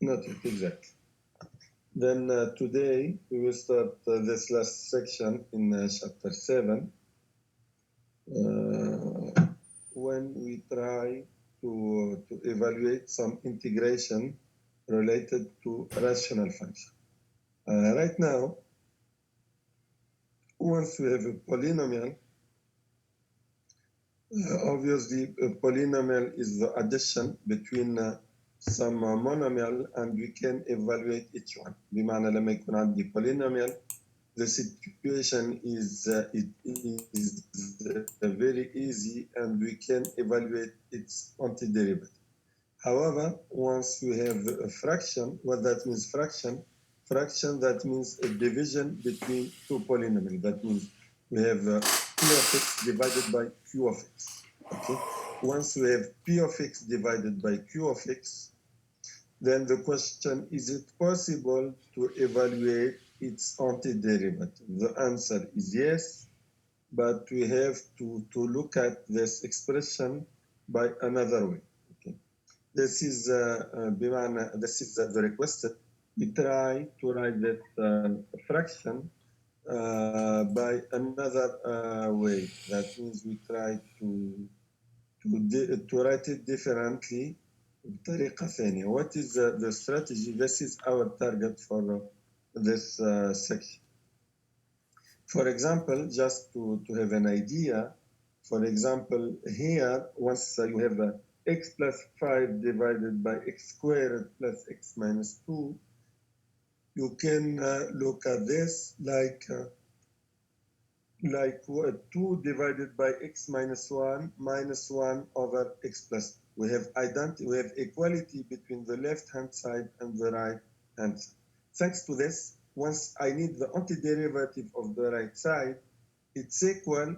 Not yet, exactly. Then today we will start this last section in chapter 7, when we try to evaluate some integration related to rational function. Right now, once we have a polynomial, obviously a polynomial is the addition between some monomial, and we can evaluate each one. بمعنى لما يكون عندي polynomial, the situation is very easy, and we can evaluate its antiderivative. However, once we have a fraction, what that means fraction? Fraction, that means a division between two polynomials. That means we have P of x divided by Q of x. Okay. Once we have P of x divided by Q of x, then the question, is it possible to evaluate its antiderivative? The answer is yes, but we have to look at this expression by another way. Okay. This is the requested. We try to write that fraction by another way. That means we try to write it differently. بطريقة ثانية. What is the strategy? This is our target for this section. For example, just to have an idea, for example, here, once you have x plus 5 divided by x squared plus x minus 2, you can look at this like 2 divided by x minus 1 minus 1 over x plus 2. We have equality between the left-hand side and the right-hand side. Thanks to this, once I need the antiderivative of the right side, it's equal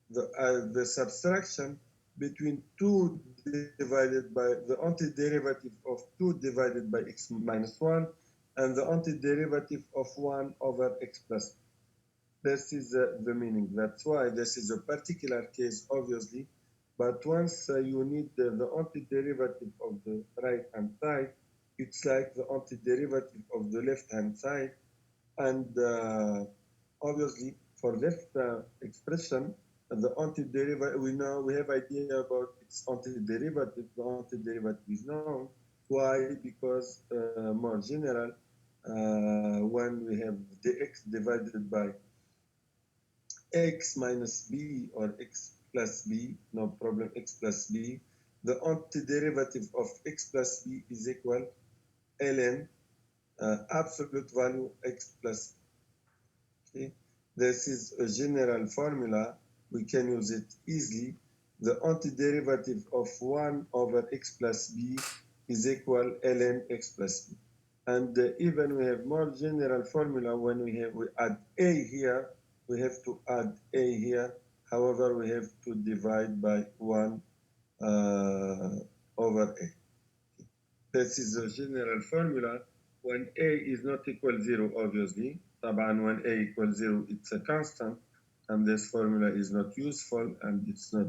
the subtraction between 2 divided by the antiderivative of 2 divided by x minus 1 and the antiderivative of 1 over x plus 2. This is the meaning. That's why this is a particular case, obviously. But once you need the antiderivative of the right-hand side, it's like the antiderivative of the left-hand side. And obviously, for this expression, the antiderivative, we have idea about its antiderivative. The antiderivative is known. Why? Because more general, when we have dx divided by x minus b or x plus b, no problem, x plus b, the antiderivative of x plus b is equal ln absolute value x plus b. Okay? This is a general formula. We can use it easily. The antiderivative of 1 over x plus b is equal ln x plus b. And even we have more general formula when we add a here. We have to add a here. However, we have to divide by 1 over a. This is a general formula. When a is not equal 0, obviously, when a equals 0, it's a constant, and this formula is not useful and it's not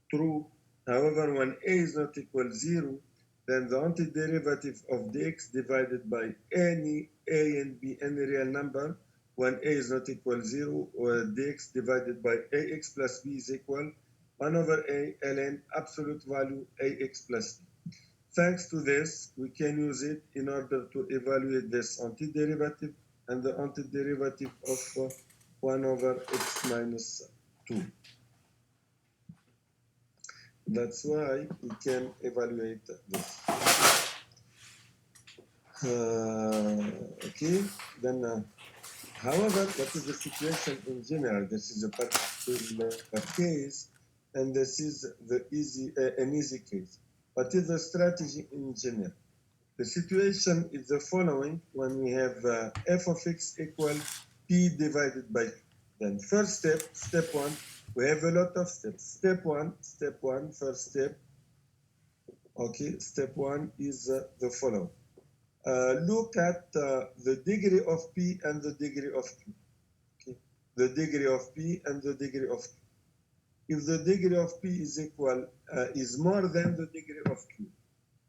true. However, when a is not equal 0, then the antiderivative of dx divided by any a and b, any real number, when a is not equal 0, dx divided by ax plus b is equal 1 over a ln absolute value ax plus b. Thanks to this, we can use it in order to evaluate this antiderivative and the antiderivative of 1 over x minus 2. That's why we can evaluate this. Okay, then however, what is the situation in general? This is a particular case, and this is an easy case. What is the strategy in general? The situation is the following: when we have f of x equal p divided by q. Then first step 1, we have a lot of steps. Step one, first step. Okay, step 1 is the following. Look at the degree of p and the degree of q. Okay. The degree of p and the degree of q. If the degree of p is equal is more than the degree of q,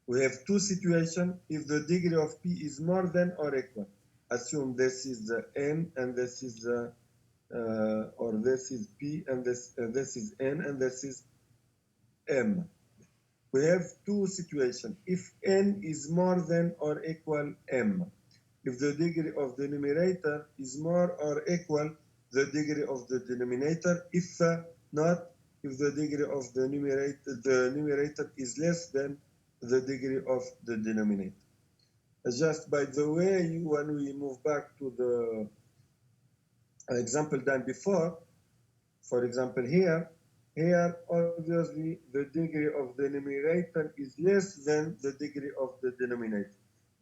We have two situations. If the degree of P is more than or equal, assume this is N and this is or this is P and this is N and this is M. We have two situations. If N is more than or equal M, if the degree of the numerator is more or equal the degree of the denominator, if not, if the degree of the numerator is less than the degree of the denominator. Just by the way, when we move back to the example done before, for example here obviously the degree of the numerator is less than the degree of the denominator.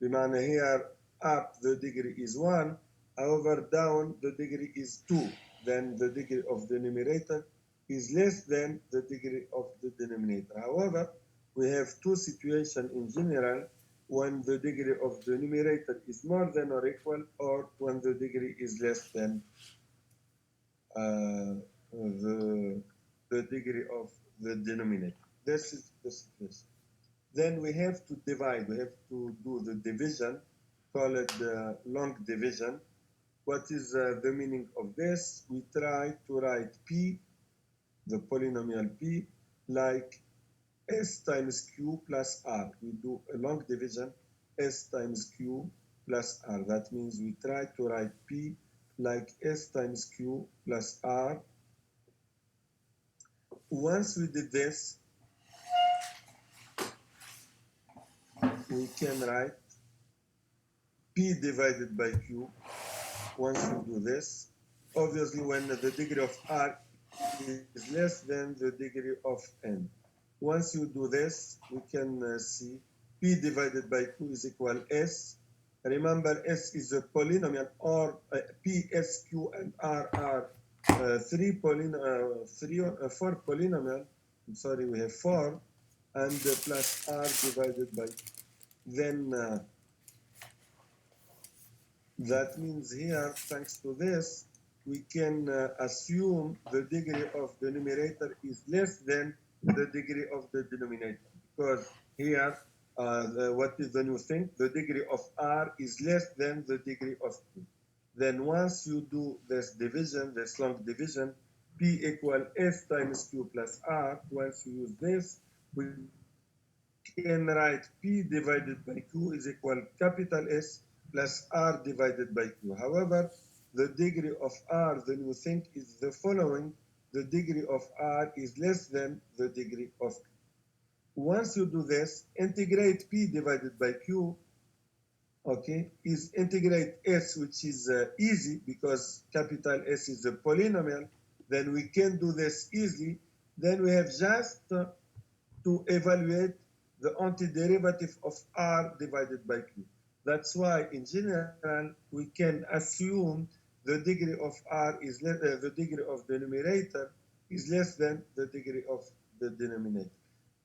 بمعنى here up the degree is 1, however down the degree is 2, then the degree of the numerator is less than the degree of the denominator. However, we have two situations in general, when the degree of the numerator is more than or equal, or when the degree is less than the degree of the denominator. This is the situation. Then we have to divide. We have to do the division, call it the long division. What is the meaning of this? We try to write P, the polynomial P, like S times Q plus R. We do a long division, S times Q plus R. That means we try to write P like S times Q plus R. Once we did this, we can write P divided by Q. Once we do this, obviously when the degree of R is less than the degree of N. Once you do this, we can see P divided by Q is equal S. Remember, S is a polynomial, or P, S, Q, and R are four polynomial. I'm sorry, we have 4, and plus R divided by Q. Then that means here, thanks to this, we can assume the degree of the numerator is less than the degree of the denominator, because here, what is the new thing? The degree of R is less than the degree of Q. Then once you do this division, this long division, P equal S times Q plus R, once you use this, we can write P divided by Q is equal capital S plus R divided by Q. However, the degree of R, the new thing is the following: the degree of R is less than the degree of Q. Once you do this, integrate P divided by Q, okay, is integrate S, which is easy because capital S is a polynomial, then we can do this easily. Then we have just to evaluate the antiderivative of R divided by Q. That's why, in general, we can assume the degree of R is less, the degree of the numerator is less than the degree of the denominator.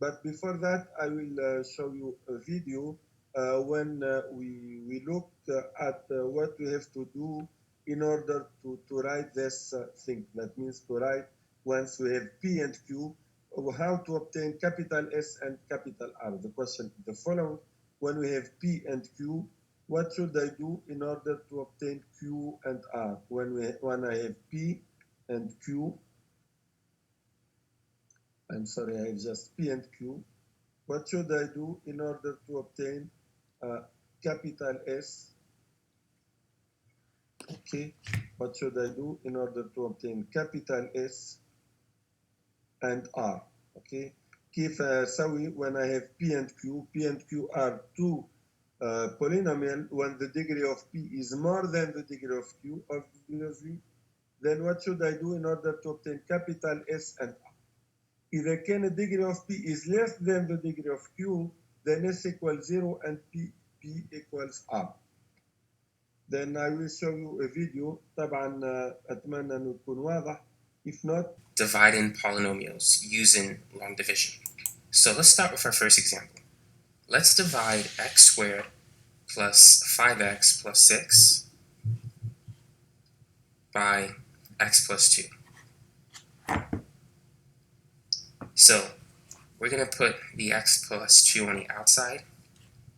But before that, I will show you a video when we look at what we have to do in order to write this thing. That means to write, once we have P and Q, how to obtain capital S and capital R. The question is the following: when we have P and Q, what should I do in order to obtain Q and R? When I have P and Q, I'm sorry, I have just P and Q. What should I do in order to obtain capital S? Okay, what should I do in order to obtain capital S and R? Okay, كيف أسوي when I have P and Q are two polynomial. When the degree of P is more than the degree of Q, obviously, then what should I do in order to obtain capital S and R? إذا كان the degree of P is less than the degree of Q, then S equals 0 and P equals R. Then I will show you a video. طبعا أتمنى أنه يكون واضح. If not, dividing polynomials using long division. So let's start with our first example. Let's divide x squared plus 5x plus 6 by x plus 2. So we're going to put the x plus 2 on the outside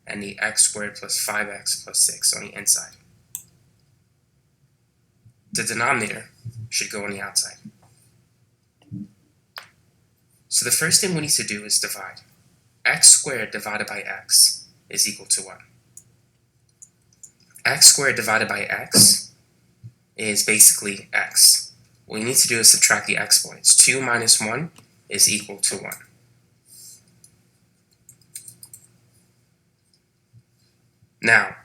and the x squared plus 5x plus 6 on the inside. The denominator should go on the outside. So the first thing we need to do is divide. X squared divided by x is equal to what? X squared divided by x is basically x. What we need to do is subtract the exponents. 2 minus 1 is equal to 1. Now,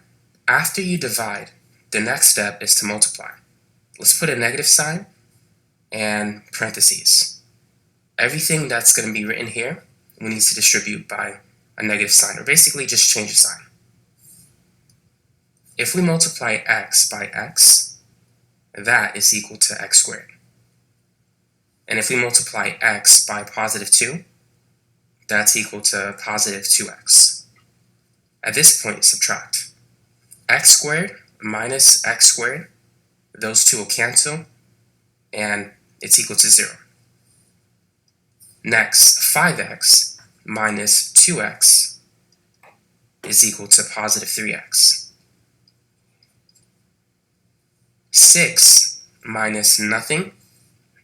after you divide, the next step is to multiply. Let's put a negative sign and parentheses. Everything that's going to be written here, we need to distribute by a negative sign, or basically just change the sign. If we multiply x by x, that is equal to x squared. And if we multiply x by positive 2, that's equal to positive 2x. At this point, subtract. X squared minus x squared, those two will cancel, and it's equal to 0. Next, 5x minus 2x is equal to positive 3x. 6 minus nothing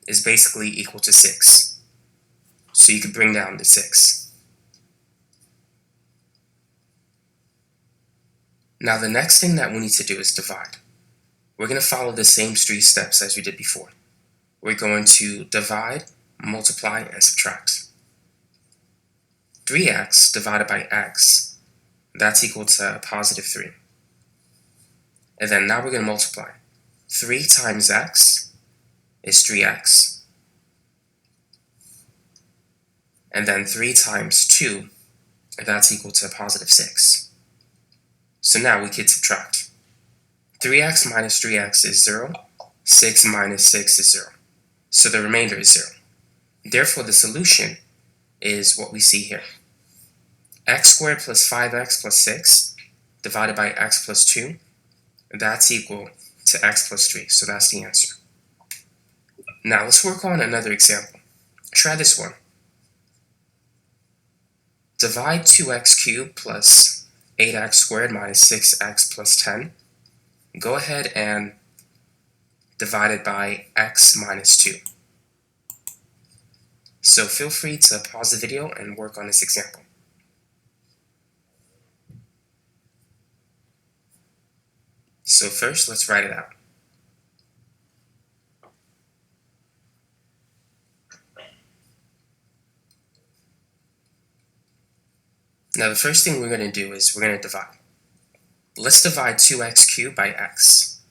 is basically equal to 6. So you could bring down the 6. Now the next thing that we need to do is divide. We're going to follow the same 3 steps as we did before. We're going to divide, multiply, and subtract. 3x divided by x, that's equal to positive 3. And then now we're going to multiply. 3 times x is 3x. And then 3 times 2, that's equal to positive 6. So now we could subtract. 3x minus 3x is 0. 6 minus 6 is 0. So the remainder is 0. Therefore, the solution is what we see here. X squared plus 5x plus 6 divided by x plus 2, that's equal to x plus 3. So that's the answer. Now let's work on another example. Try this one. Divide 2x cubed plus 8x squared minus 6x plus 10. Go ahead and divide it by x minus 2. So feel free to pause the video and work on this example. So first, let's write it out. Now the first thing we're going to do is we're going to divide. Let's divide 2x cubed by x.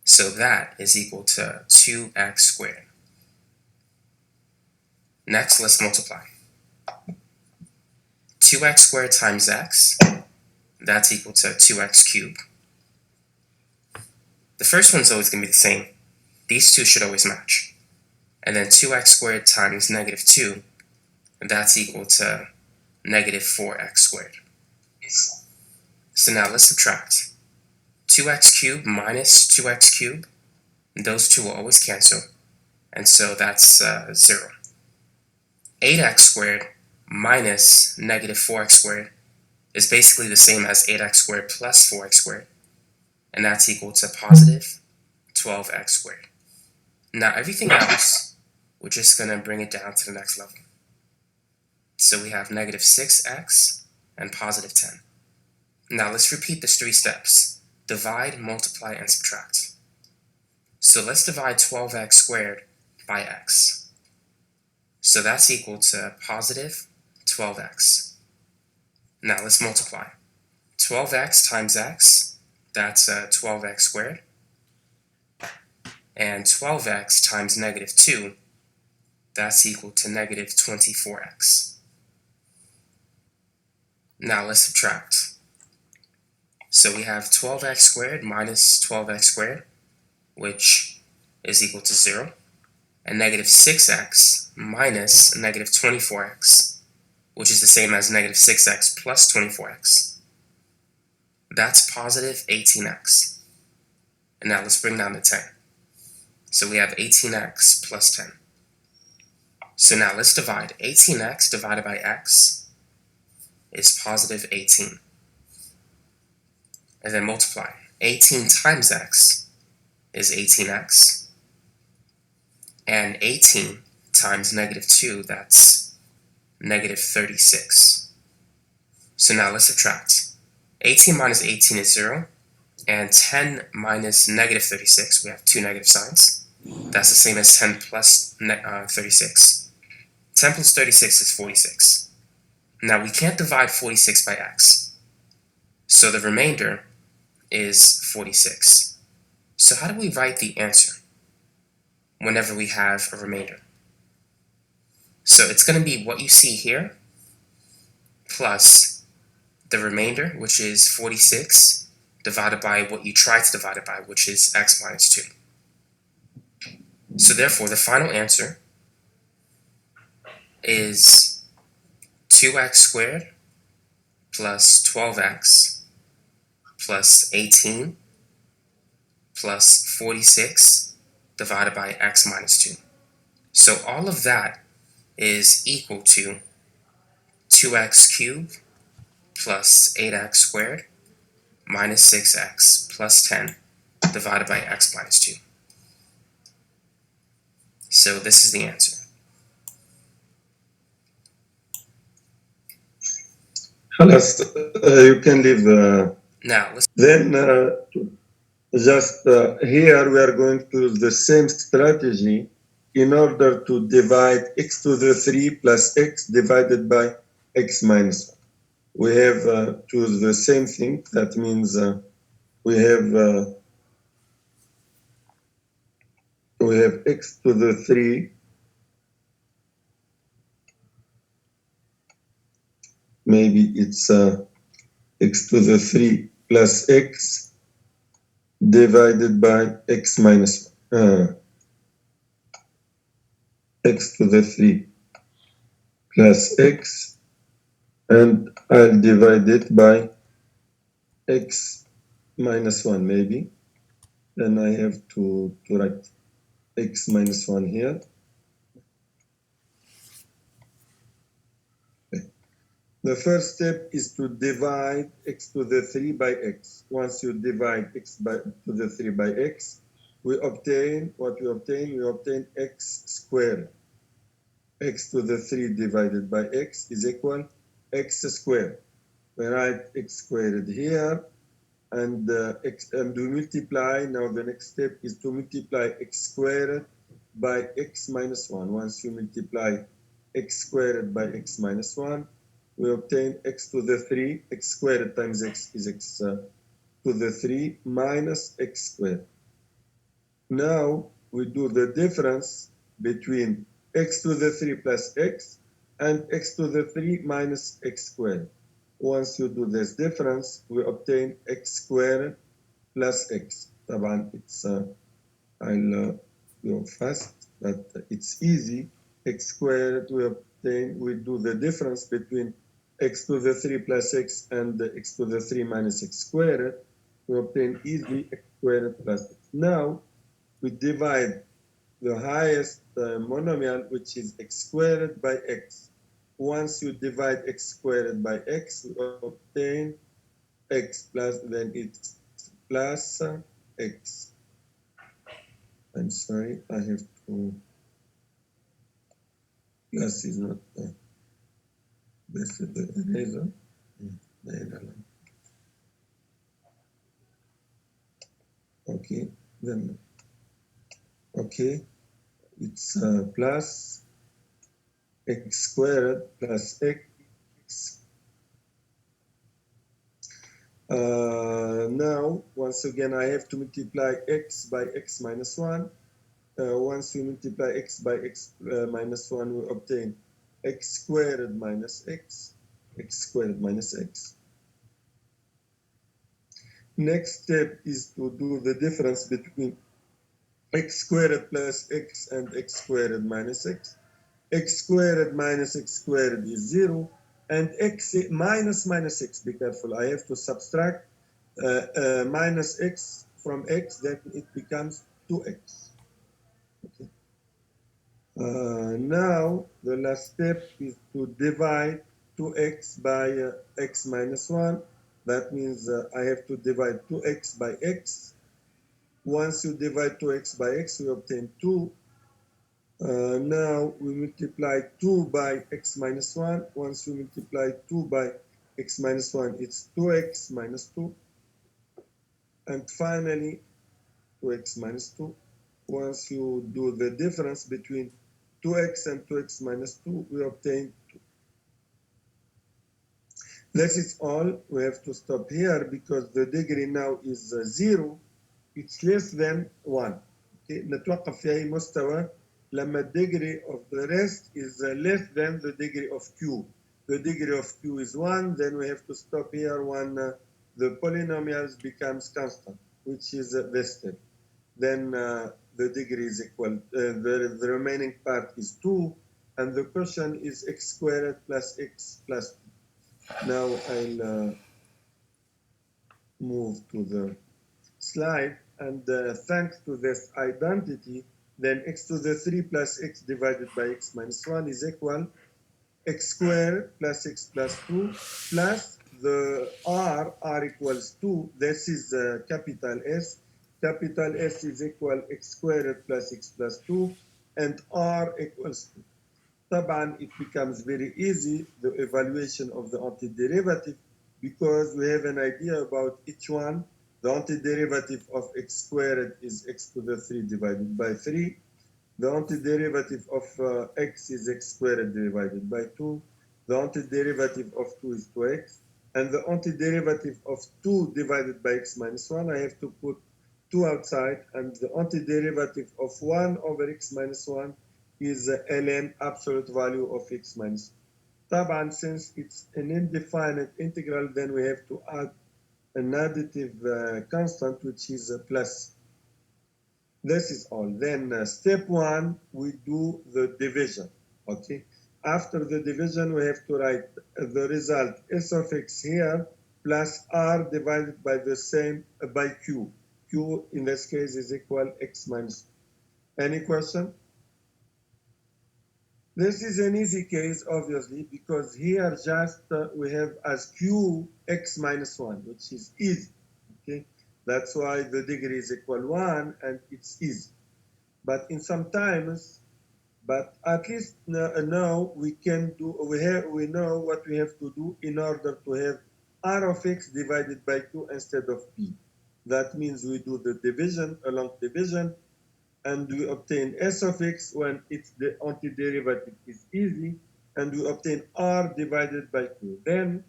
So that is equal to 2x squared. Next, let's multiply. 2x squared times x, that's equal to 2x cubed. The first one's always going to be the same. These two should always match. And then 2x squared times negative 2, that's equal to negative 4x squared. So now let's subtract. 2x cubed minus 2x cubed, those two will always cancel. And so that's 0. 8x squared minus negative 4x squared is basically the same as 8x squared plus 4x squared. And that's equal to positive 12x squared. Now everything else, we're just going to bring it down to the next level. So we have negative 6x and positive 10. Now let's repeat these 3 steps. Divide, multiply, and subtract. So let's divide 12x squared by x. So that's equal to positive 12x. Now let's multiply. 12x times x, that's 12x squared. And 12x times negative 2, that's equal to negative 24x. Now let's subtract. So we have 12x squared minus 12x squared, which is equal to 0. And negative 6x minus negative 24x, which is the same as negative 6x plus 24x. That's positive 18x. And now let's bring down the 10. So we have 18x plus 10. So now let's divide. 18x divided by x is positive 18. And then multiply. 18 times x is 18x. And 18 times negative 2, that's negative 36. So now let's subtract. 18 minus 18 is 0. And 10 minus negative 36, we have two negative signs. That's the same as 10 plus 36. 10 plus 36 is 46. Now we can't divide 46 by x. So the remainder is 46. So how do we write the answer whenever we have a remainder? So it's going to be what you see here plus the remainder, which is 46, divided by what you try to divide it by, which is x minus 2. So therefore, the final answer is 2x squared plus 12x plus 18 plus 46 divided by x minus 2. So all of that is equal to 2x cubed plus 8x squared minus 6x plus 10 divided by x minus 2. So this is the answer. You can leave. Now, let's then just here we are going to use the same strategy in order to divide x to the 3 plus x divided by x minus 1. We have to use the same thing. That means we have x to the 3 maybe it's x to the 3 plus x divided by x minus 1. X to the 3 plus x, and I'll divide it by x minus 1 maybe. Then I have to write x minus 1 here. The first step is to divide x to the 3 by x. Once you divide x to the 3 by x, we obtain what we obtain. We obtain x squared. X to the 3 divided by x is equal x squared. We write x squared here, and we multiply. Now the next step is to multiply x squared by x minus 1. Once you multiply x squared by x minus 1, we obtain x to the 3. X squared times x is x to the 3 minus x squared. Now we do the difference between x to the 3 plus x and x to the 3 minus x squared. Once you do this difference, we obtain x squared plus x. طبعا it's I'll go fast, but it's easy. X squared we do the difference between x to the 3 plus x and x to the 3 minus x squared. We obtain easily x squared plus x. Now we divide the highest monomial, which is x squared by x. Once you divide x squared by x, we obtain x plus, then it's plus x. I'm sorry, I have to, plus is not this is the eraser. Okay, then, okay, it's plus x squared plus x. Now, once again, I have to multiply x by x minus 1. Once we multiply x by x minus 1, we obtain x squared minus x, x squared minus x. Next step is to do the difference between x squared plus x and x squared minus x. X squared minus x squared is 0, and x minus x, be careful, I have to subtract minus x from x, then it becomes 2x. Okay. Now the last step is to divide 2x by x minus 1. That means I have to divide 2x by x. Once you divide 2x by x, we obtain 2. Now we multiply 2 by x minus 1. Once you multiply 2 by x minus 1, it's 2x minus 2. And finally, 2x minus 2. Once you do the difference between 2x and 2x minus 2, we obtain 2. This is all. We have to stop here because the degree now is 0. It's less than 1. Okay. نتوقف في أي مستوى لما degree of the rest is less than the degree of q. The degree of q is 1, then we have to stop here when the polynomials becomes constant, which is this step. Then the degree is equal, the remaining part is 2, and the quotient is x squared plus x plus 2. Now I'll move to the slide, and thanks to this identity, then x to the 3 plus x divided by x minus 1 is equal x squared plus x plus 2 plus the r equals 2. This is capital S. Capital S is equal x squared plus x plus 2 and r equals 2. طبعا it becomes very easy, the evaluation of the antiderivative, because we have an idea about each one. The antiderivative of x squared is x to the 3 divided by 3. The antiderivative of x is x squared divided by 2. The antiderivative of 2 is 2x. And the antiderivative of 2 divided by x minus 1, I have to put 2 outside. And the antiderivative of 1 over x minus 1 is ln absolute value of x minus 1. طبعا, since it's an indefinite integral, then we have to add an additive constant, which is plus. This is all. Then step 1, we do the division. Okay. After the division, we have to write the result s of x here plus r divided by the same by q. Q in this case is equal x minus 1. Any question? This is an easy case, obviously, because here just we have as q x minus 1, which is easy. Okay. That's why the degree is equal 1 and it's easy. But in some times, but at least now we can do, we know what we have to do in order to have r of x divided by 2 instead of p. That means we do the division, a long division, and we obtain s of x when it's the antiderivative is easy, and we obtain r divided by 2. Then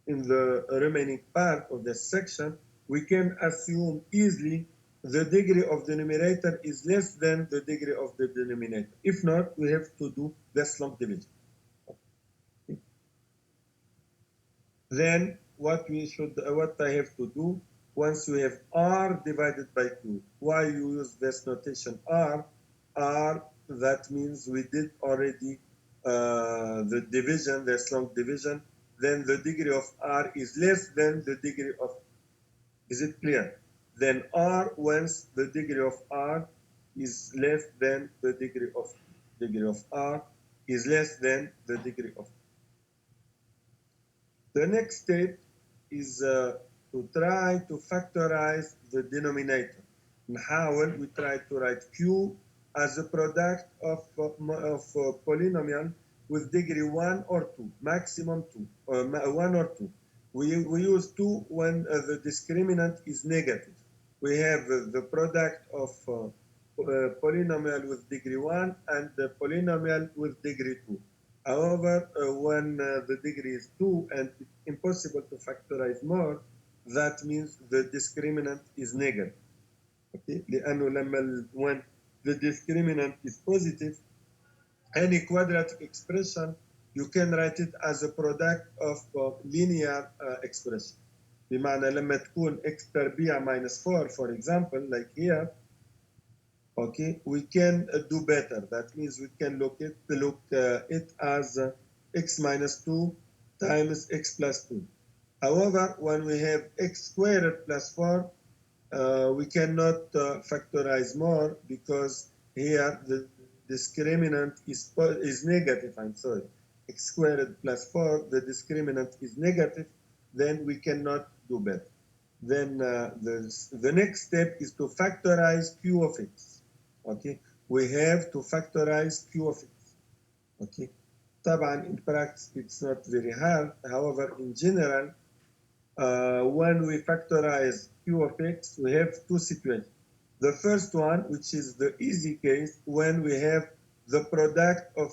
in the remaining part of this section, we can assume easily the degree of the numerator is less than the degree of the denominator. If not, we have to do this long division. Okay. Then what I have to do, once we have r divided by 2, why you use this notation r? R, that means we did already the division, this long division. Then the degree of r is less than the degree of, is it clear? Then r, once the degree of r is less than the degree of r is less than the degree of. The next step is to try to factorize the denominator. نحاول, we try to write q as a product of polynomial with degree 1 or 2, maximum 2, or 1 or 2. We use 2 when the discriminant is negative. We have the product of polynomial with degree 1 and the polynomial with degree 2. However, when the degree is 2 and it's impossible to factorize more, that means the discriminant is negative. Okay? لأنه when the discriminant is positive, any quadratic expression, you can write it as a product of linear expression. بمعنى لما تكون x تربيع minus 4, for example, like here, okay, we can do better. That means we can look it as x minus 2 times x plus 2. However, when we have x squared plus 4, we cannot factorize more because here the discriminant is negative, I'm sorry. x squared plus 4, the discriminant is negative, then we cannot do better. Then the next step is to factorize q of x. Okay, we have to factorize q of x. Okay, طبعا in practice it's not very hard. However, in general, when we factorize q of x, we have two situations. The first one, which is the easy case, when we have the product of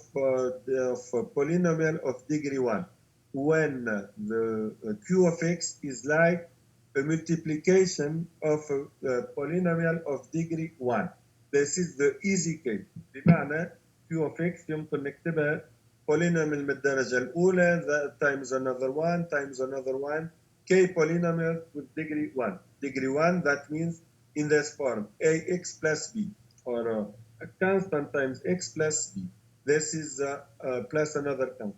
polynomial of degree 1, when the q of x is like a multiplication of a polynomial of degree 1. This is the easy case. بمعنى q of x يمكن نكتبها polynomial من الدرجة الأولى times another one times another one, k polynomial with degree 1. Degree 1, that means in this form, ax plus b, or a constant times x plus b. This is plus another constant.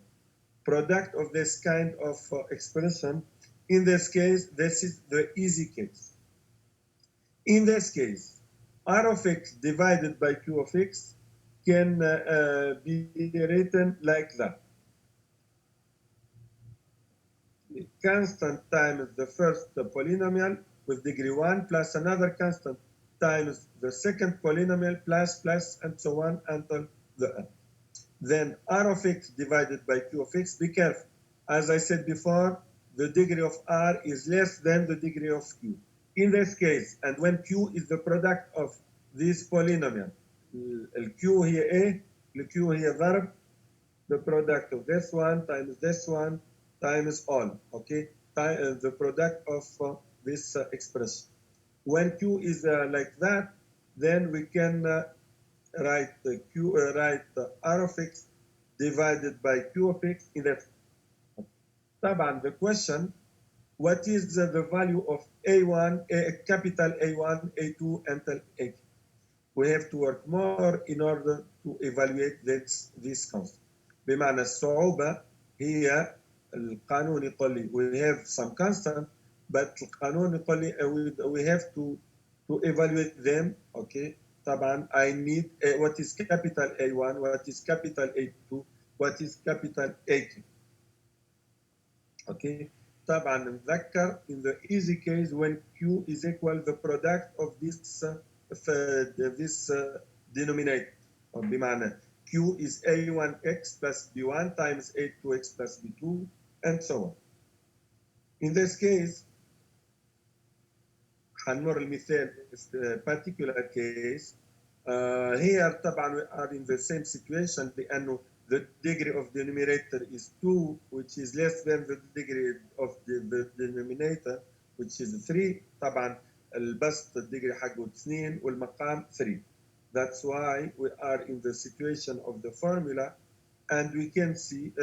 Product of this kind of expression. In this case, this is the easy case. In this case, r of x divided by q of x can be written like that. Constant times the first polynomial with degree 1 plus another constant times the second polynomial plus and so on until the end. Then r of x divided by q of x. Be careful. As I said before, the degree of r is less than the degree of q. In this case, and when q is the product of this polynomial, q here a, q here ضرب, the product of this one times all, okay? The product of this expression. When q is like that, then we can write r of x divided by q of x in that. طبعا the question, what is the value of a1, capital A1, A2 until A? We have to work more in order to evaluate this concept. بمعنى الصعوبة هي القانون يقول لي we have some constant, but القانون يقول لي we have to evaluate them. Okay, طبعا I need what is capital A1, what is capital A2, what is capital A2. Okay, طبعا نتذكر in the easy case when q is equal the product of this denominator. بمعنى q is a1x plus b1 times a2x plus b2 and so on. In this case, هنمر المثال particular case. Here طبعا we are in the same situation لأنه the degree of the numerator is 2, which is less than the degree of the denominator, which is 3. طبعا البسط الديجري حقه 2 والمقام 3. That's why we are in the situation of the formula, and we can see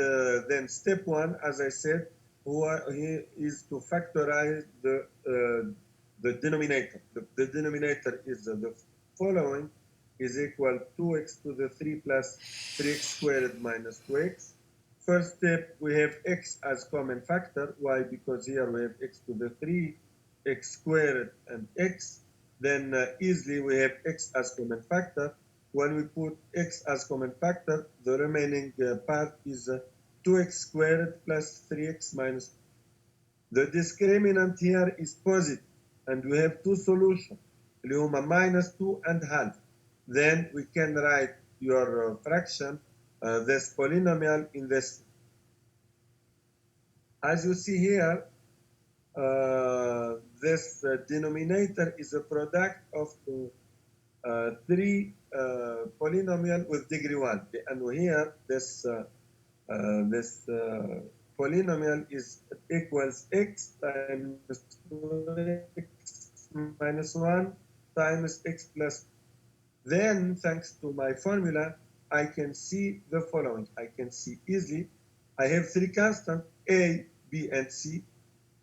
then step 1, as I said, here is to factorize the denominator. The denominator is the following, is equal 2x to the 3 plus 3x squared minus 2x. First step, we have x as common factor. Why? Because here we have x to the 3, x squared and x. Then easily we have x as common factor. When we put x as common factor, the remaining part is 2x squared plus 3x minus 2. The discriminant here is positive, and we have two solutions, اللي هما minus 2 and half. Then we can write your fraction, this polynomial in this. As you see here, this denominator is a product of 3 polynomial with degree 1. And here this polynomial is equals x times x minus 1 times x plus. Then, thanks to my formula, I can see the following. I can see easily, I have 3 constants, a, b, and c.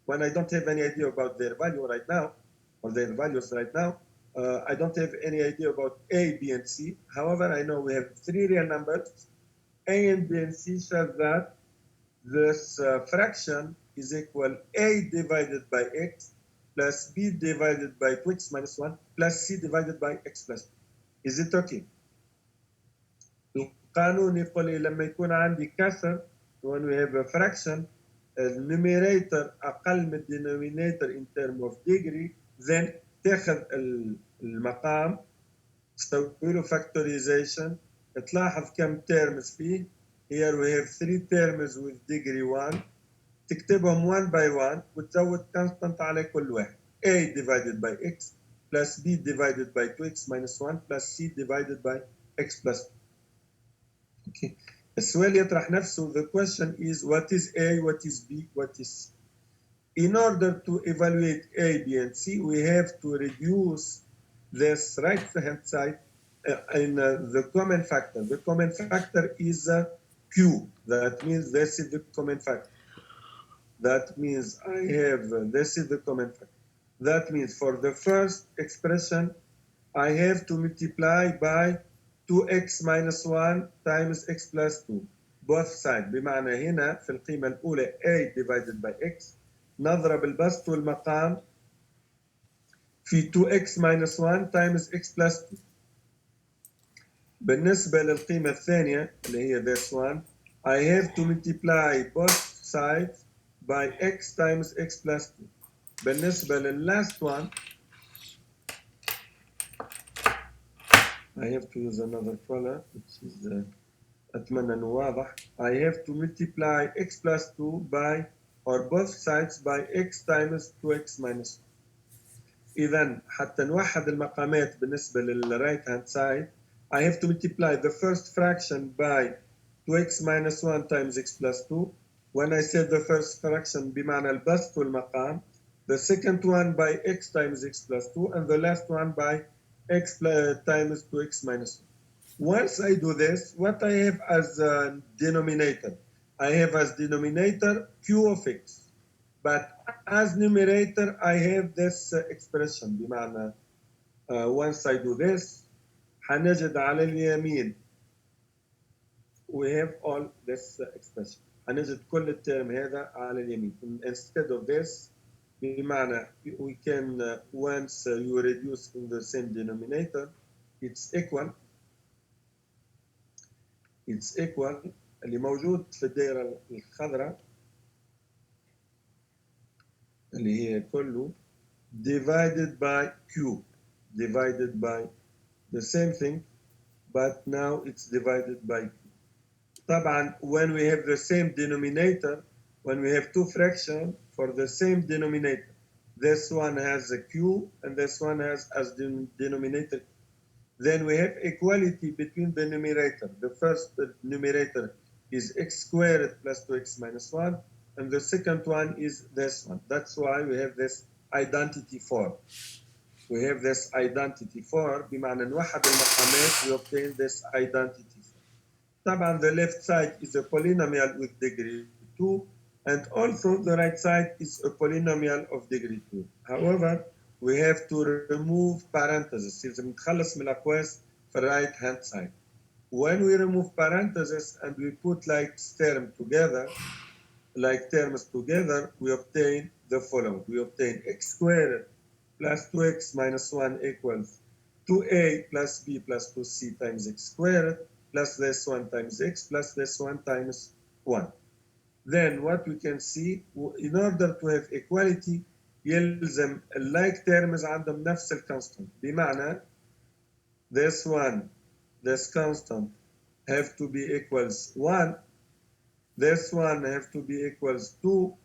When I don't have any idea about their value right now, or their values right now, I don't have any idea about a, b, and c. However, I know we have 3 real numbers. A and b and c show that this fraction is equal a divided by x plus b divided by 2x minus 1 plus c divided by x plus 2. Is it okay? القانون يقول لي لما يكون عندي كسر when we have a fraction, النوميريتور أقل من denominator in term of degree, then تاخذ المقام تسوي له factorization تلاحظ كم terms فيه. Here we have 3 terms with degree 1. تكتبهم 1 by 1 وتزود constant على كل واحد. A divided by x plus b divided by 2x minus 1 plus c divided by x plus 2. Okay. السؤال يطرح نفسه. The question is what is A, what is B, what is C? In order to evaluate A, B, and C, we have to reduce this right-hand side in the common factor. The common factor is Q. That means this is the common factor. That means I have, this is the common factor. That means for the first expression, I have to multiply by 2x minus 1 times x plus 2 both sides. بمعنى هنا في القيمة الأولى a divided by x نضرب البسط والمقام في 2x minus 1 times x plus 2. بالنسبة للقيمة الثانية اللي هي this one, I have to multiply both sides by x times x plus 2. بالنسبة للlast one, I have to use another color, which is أتمنى إنه واضح. I have to multiply x plus 2 by, or both sides by x times 2x minus 1. إذا حتى نوحد المقامات بالنسبة لل right hand side, I have to multiply the first fraction by 2x minus 1 times x plus 2. When I say the first fraction بمعنى البسط والمقام, the second one by x times x plus 2, and the last one by x times 2x minus 1. Once I do this, what I have as a denominator? I have as denominator q of x. But as numerator, I have this expression. بمعنى once I do this, هنجد على اليمين we have all this expression. هنجد كل الترم هذا على اليمين. Instead of this, بمعنى we can once you reduce in the same denominator, it's equal اللي موجود في الدائرة الخضراء اللي هي كله divided by q, divided by the same thing, but now it's divided by q. طبعا when we have the same denominator, when we have two fractions for the same denominator, this one has a q and this one has as denominator. Then we have equality between the numerator. The first numerator is x squared plus 2x minus 1, and the second one is this one. That's why we have this identity form. We have this identity form. بمعنى نوحد المقامات, we obtain this identity form. طبعا the left side is a polynomial with degree 2, and also the right side is a polynomial of degree 2. However, we have to remove parentheses. لازم نتخلص من الأقواس في right hand side. When we remove parentheses and we put like terms together, we obtain the following. We obtain x squared plus 2x minus 1 equals 2a plus b plus 2c times x squared plus this one times x plus this one times 1. Then what we can see, in order to have equality, يلزم like terms عندهم نفس الكونستانت. بمعنى this one, this constant have to be equals 1, this one have to be equals 2,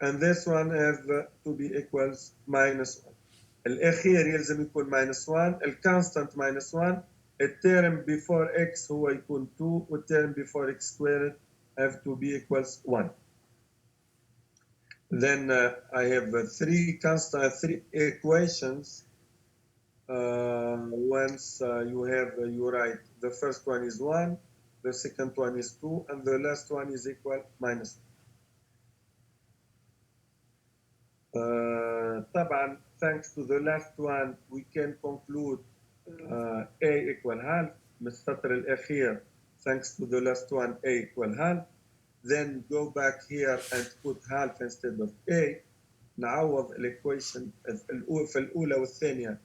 and this one have to be equals minus 1. الأخير يلزم يكون minus 1, الكونستانت minus 1, الترم before x هو يكون 2, والترم before x squared have to be equals 1. Then I have three equations. Once you write, the first one is 1, the second one is 2, and the last one is equal minus 1. طبعا, thanks to the last one, we can conclude A equal half. من السطر الأخير, thanks to the last one, A equal half. Then go back here and put half instead of A. نعوض الإيكويشن في الأولى والثانية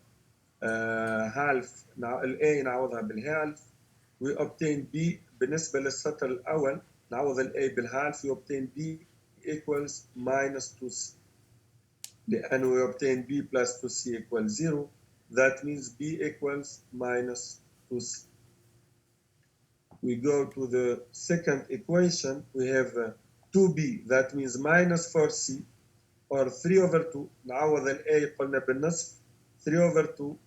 half, ال A نعوضها بالهالف. We obtain B بالنسبة للسطر الأول نعوض ال A بالhalf we obtain B equals minus 2C. لأنه we obtain B plus 2C equals 0, that means B equals minus 2C. We go to the second equation, we have 2B, that means minus 4C, or 3 over 2, نعوض ال A قلنا بالنصف, 3 over 2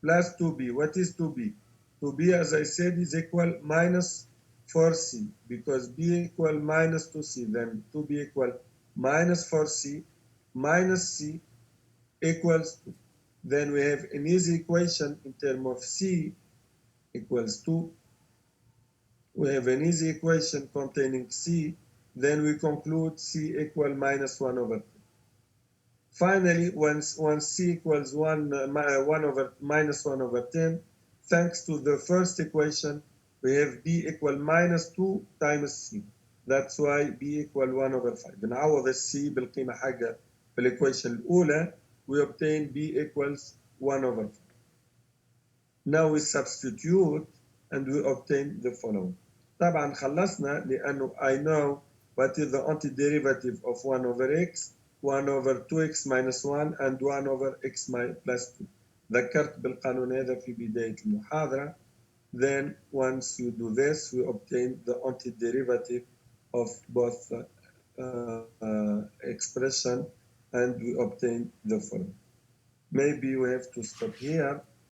plus 2B. What is 2B? 2B, as I said, is equal minus 4C, because B equal minus 2C, then 2B equal minus 4C minus C equals 2. Then we have an easy equation in terms of C equals 2. We have an easy equation containing C, then we conclude C equal minus 1 over 2. Finally, once C equals 1 over minus 1 over 10, thanks to the first equation, we have B equal minus 2 times C. That's why B equal 1 over 5. بنعوض الC بالقيمة حاجة في الإيكويشن الأولى, we obtain B equals 1 over 5. Now we substitute and we obtain the following. طبعا خلصنا لأنه I know what is the antiderivative of 1 over x, 1 over 2x minus 1 and 1 over x plus 2. ذكرت بالقانون هذا في بداية المحاضرة. Then once you do this, we obtain the antiderivative of both expression and we obtain the following. Maybe we have to stop here.